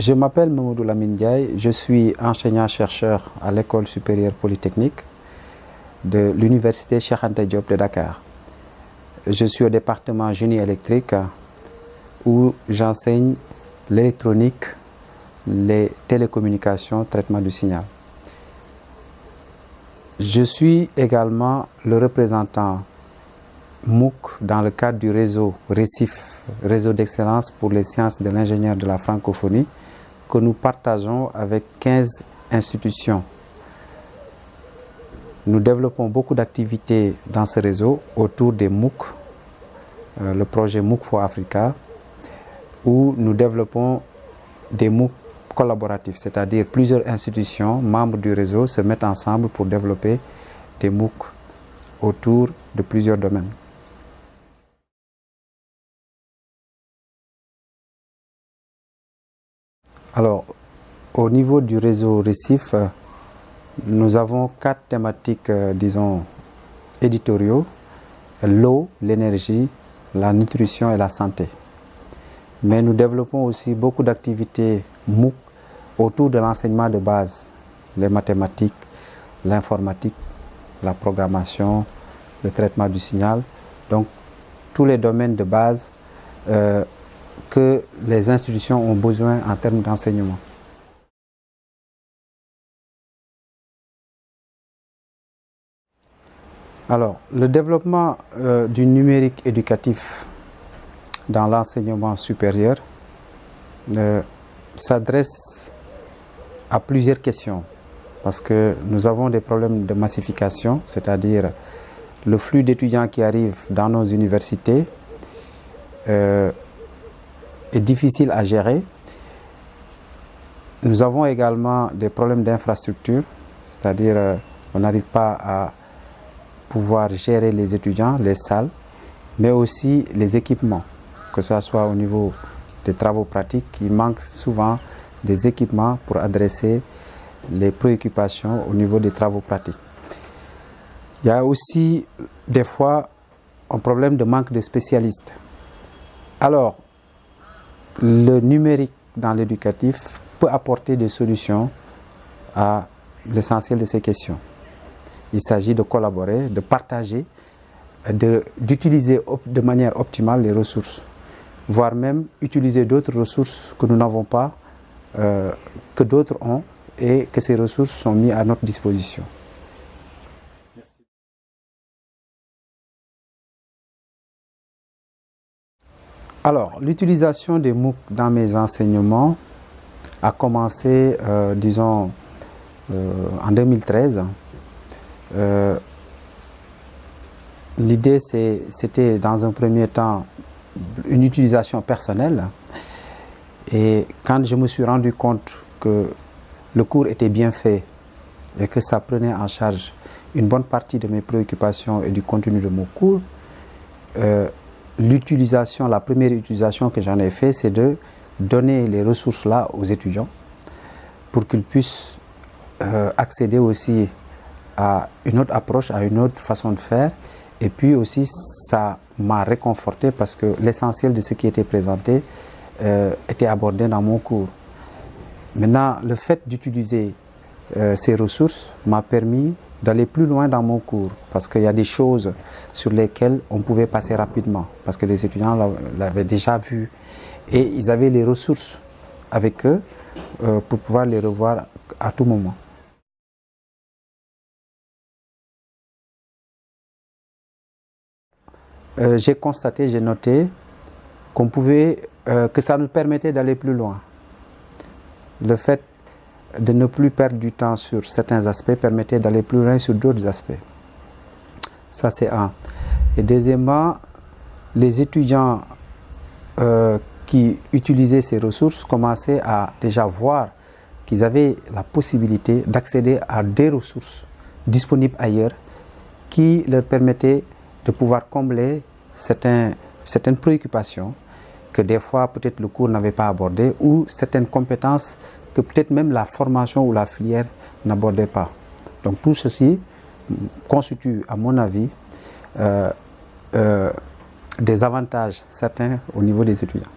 Je m'appelle Mamadou Lamine Ndiaye, je suis enseignant-chercheur à l'École supérieure polytechnique de l'Université Cheikh Anta Diop de Dakar. Je suis au département génie électrique où j'enseigne l'électronique, les télécommunications, traitement du signal. Je suis également le représentant MOOC dans le cadre du réseau RECIF, réseau d'excellence pour les sciences de l'ingénieur de la francophonie, que nous partageons avec 15 institutions. Nous développons beaucoup d'activités dans ce réseau autour des MOOC, le projet MOOC for Africa, où nous développons des MOOC collaboratifs, c'est-à-dire plusieurs institutions, membres du réseau, se mettent ensemble pour développer des MOOC autour de plusieurs domaines. Alors, au niveau du réseau RECIF, nous avons 4 thématiques, disons, éditoriaux: l'eau, l'énergie, la nutrition et la santé. Mais nous développons aussi beaucoup d'activités MOOC autour de l'enseignement de base, les mathématiques, l'informatique, la programmation, le traitement du signal. Donc, tous les domaines de base que les institutions ont besoin en termes d'enseignement. Alors, le développement du numérique éducatif dans l'enseignement supérieur s'adresse à plusieurs questions, parce que nous avons des problèmes de massification, c'est-à-dire le flux d'étudiants qui arrivent dans nos universités est difficile à gérer. Nous avons également des problèmes d'infrastructure, c'est-à-dire on n'arrive pas à pouvoir gérer les étudiants, les salles, mais aussi les équipements, que ce soit au niveau des travaux pratiques. Il manque souvent des équipements pour adresser les préoccupations au niveau des travaux pratiques. Il y a aussi des fois un problème de manque de spécialistes. Alors, le numérique dans l'éducatif peut apporter des solutions à l'essentiel de ces questions. Il s'agit de collaborer, de partager, d'utiliser de manière optimale les ressources, voire même utiliser d'autres ressources que nous n'avons pas, que d'autres ont, et que ces ressources sont mises à notre disposition. Alors, l'utilisation des MOOC dans mes enseignements a commencé, disons, en 2013. L'idée, c'était dans un premier temps une utilisation personnelle. Et quand je me suis rendu compte que le cours était bien fait et que ça prenait en charge une bonne partie de mes préoccupations et du contenu de mon cours, la première utilisation que j'en ai fait, c'est de donner les ressources là aux étudiants pour qu'ils puissent accéder aussi à une autre approche, à une autre façon de faire. Et puis aussi, ça m'a réconforté parce que l'essentiel de ce qui était présenté était abordé dans mon cours. Maintenant, le fait d'utiliser ces ressources m'a permis d'aller plus loin dans mon cours, parce qu'il y a des choses sur lesquelles on pouvait passer rapidement, parce que les étudiants l'avaient déjà vu et ils avaient les ressources avec eux pour pouvoir les revoir à tout moment. J'ai constaté, j'ai noté qu'on pouvait, que ça nous permettait d'aller plus loin. Le fait de ne plus perdre du temps sur certains aspects permettait d'aller plus loin sur d'autres aspects. Ça, c'est un. Et deuxièmement, les étudiants qui utilisaient ces ressources commençaient à déjà voir qu'ils avaient la possibilité d'accéder à des ressources disponibles ailleurs qui leur permettaient de pouvoir combler certaines préoccupations que des fois peut-être le cours n'avait pas abordées, ou certaines compétences que peut-être même la formation ou la filière n'abordait pas. Donc tout ceci constitue, à mon avis, des avantages certains au niveau des étudiants.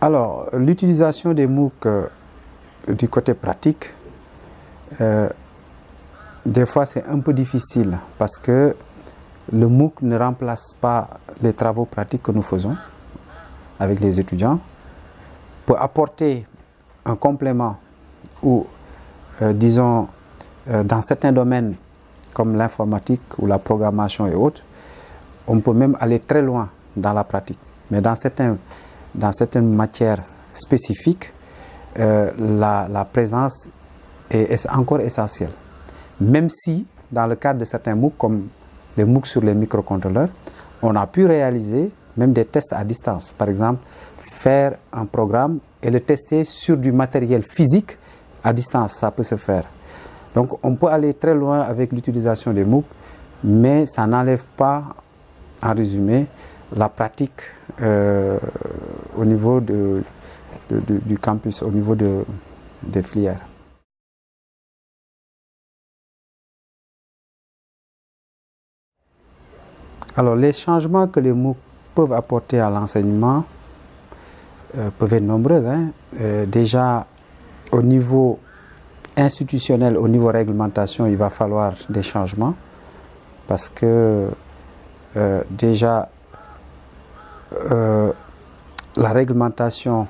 Alors, l'utilisation des MOOC du côté pratique, des fois c'est un peu difficile parce que le MOOC ne remplace pas les travaux pratiques que nous faisons avec les étudiants. Pour apporter un complément ou, disons, dans certains domaines comme l'informatique ou la programmation et autres, on peut même aller très loin dans la pratique. Mais dans certaines matières spécifiques, la présence est encore essentielle. Même si, dans le cadre de certains MOOC, comme les MOOC sur les microcontrôleurs, on a pu réaliser même des tests à distance. Par exemple, faire un programme et le tester sur du matériel physique à distance, ça peut se faire. Donc on peut aller très loin avec l'utilisation des MOOC, mais ça n'enlève pas, en résumé, la pratique au niveau du campus, au niveau des filières. Alors les changements que les MOOC peuvent apporter à l'enseignement peuvent être nombreux. Déjà au niveau institutionnel, au niveau réglementation, il va falloir des changements parce que déjà la réglementation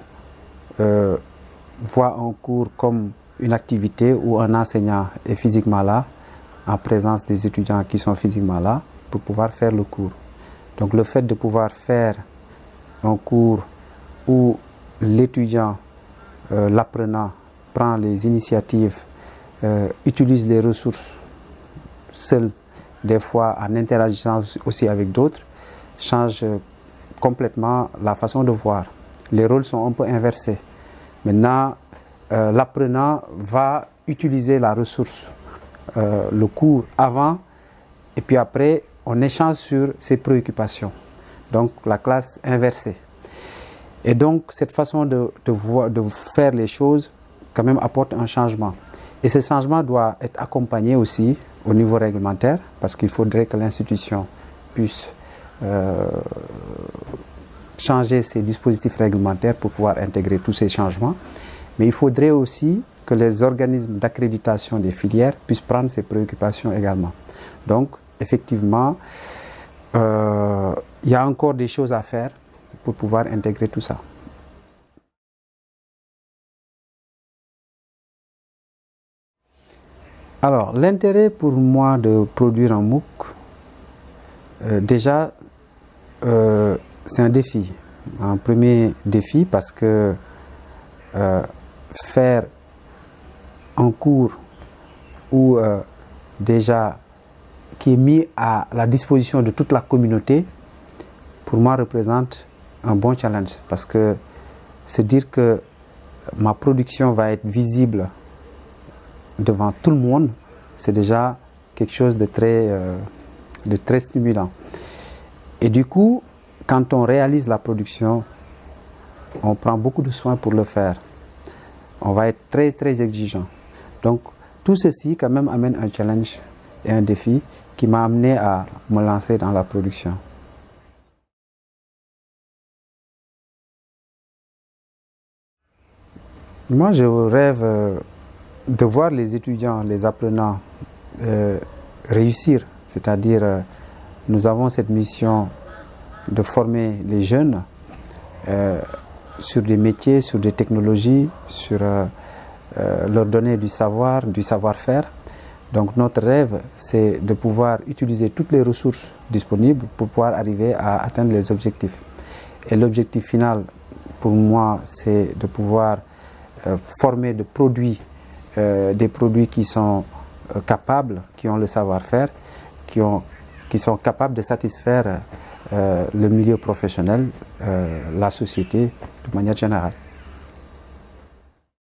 voit un cours comme une activité où un enseignant est physiquement là, en présence des étudiants qui sont physiquement là, pour pouvoir faire le cours. Donc le fait de pouvoir faire un cours où l'étudiant, l'apprenant, prend les initiatives, utilise les ressources seul, des fois en interagissant aussi avec d'autres, change complètement la façon de voir. Les rôles sont un peu inversés. Maintenant, l'apprenant va utiliser la ressource, le cours avant, et puis après, on échange sur ses préoccupations. Donc, la classe inversée. Et donc, cette façon de faire les choses, quand même, apporte un changement. Et ce changement doit être accompagné aussi au niveau réglementaire, parce qu'il faudrait que l'institution puisse changer ses dispositifs réglementaires pour pouvoir intégrer tous ces changements. Mais il faudrait aussi que les organismes d'accréditation des filières puissent prendre ces préoccupations également. Donc, effectivement, il y a encore des choses à faire pour pouvoir intégrer tout ça. Alors, l'intérêt pour moi de produire un MOOC, déjà, c'est un défi. Un premier défi parce que faire un cours où déjà qui est mis à la disposition de toute la communauté, pour moi représente un bon challenge parce que c'est dire que ma production va être visible devant tout le monde, c'est déjà quelque chose de très stimulant. Et du coup, quand on réalise la production, on prend beaucoup de soin pour le faire. On va être très très exigeant. Donc tout ceci quand même amène un challenge et un défi qui m'a amené à me lancer dans la production. Moi, je rêve de voir les étudiants, les apprenants réussir. C'est-à-dire, nous avons cette mission de former les jeunes sur des métiers, sur des technologies, sur leur donner du savoir-faire. Donc notre rêve, c'est de pouvoir utiliser toutes les ressources disponibles pour pouvoir arriver à atteindre les objectifs. Et l'objectif final, pour moi, c'est de pouvoir former des produits qui sont capables, qui ont le savoir-faire, qui sont capables de satisfaire le milieu professionnel, la société de manière générale.